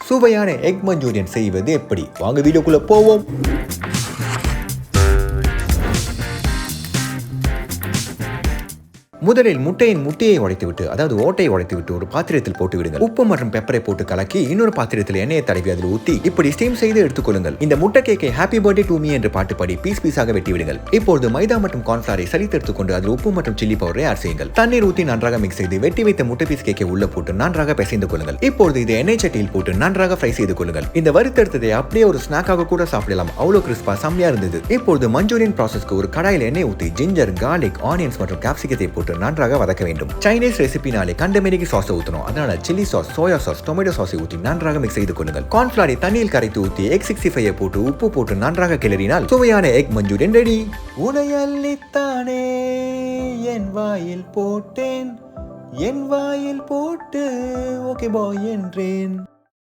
சுவையான egg Manchurian செய்வது எப்படி? வாங்க வீடியோக்குள்ள போவோம். முதலில் முட்டையை உடைத்துவிட்டு, அதாவது ஓட்டையை உடைத்துவிட்டு ஒரு பாத்திரத்தில் போட்டு விடுங்கள். உப்பு மற்றும் பெப்பரை போட்டு கலக்கி இன்னொரு பாத்திரத்தில் எண்ணெயை தடவி அதில் ஊற்றி இப்படி ஸ்டீம் செய்து எடுத்துக்கொள்ளுங்கள். இந்த முட்டை கேக்கை ஹாப்பி பர்த்டே டு மீ என்று பாட்டுப்படி பீஸாக வெட்டி விடுங்கள். இப்போது மைதா மற்றும் கார்ன்ஃபிளவரை சலித்து எடுத்துக்கொண்டு அதில் உப்பு மற்றும் சில்லி பவுடரை ஆட் செய்யுங்கள். தண்ணீர் ஊற்றி நன்றாக மிக்ஸ் செய்து வெட்டி வைத்த முட்டை பீஸ் கேக்கை உள்ள போட்டு நன்றாக பிசைந்து கொள்ளுங்கள். இப்போது இதை எண்ணெய் சட்டியில் போட்டு நன்றாக ஃப்ரை செய்து கொள்ளுங்கள். இந்த வறுத்தெடுத்ததை அப்படியே ஒரு ஸ்நாக்காக கூட சாப்பிடலாம். அவ்வளோ கிறிஸ்பா செம்மையா இருந்தது. இப்போது மஞ்சூரியன் ப்ராசஸ்க்கு ஒரு கடாயில் எண்ணெய் ஊற்றி ஜிஞ்சர், கார்லிக், ஆனியன்ஸ் மற்றும் கேப்சிகத்தை போட்டு நன்றாக வதக்க வேண்டும். சைனீஸ் ரெசிபினாலே கண்டமேனிக்கு சாஸ் ஊற்றணும். அதனால chilli sauce, soya sauce, tomato சாஸை ஊற்றி நன்றாக மிக்ஸ் செய்து கொள்ளுங்கள். கார்ன்ஃபிளவரை தண்ணியில் கரைத்து ஊற்றி எக் 65 போட்டு உப்பு போட்டு நன்றாக கிளறினால் சுவையான எக் மஞ்சூரியன் ரெடி. உனையல்லித்தானே என் வாயில் போட்டேன், என் வாயில் போட்டு ஓகே பாய் என்றேன்.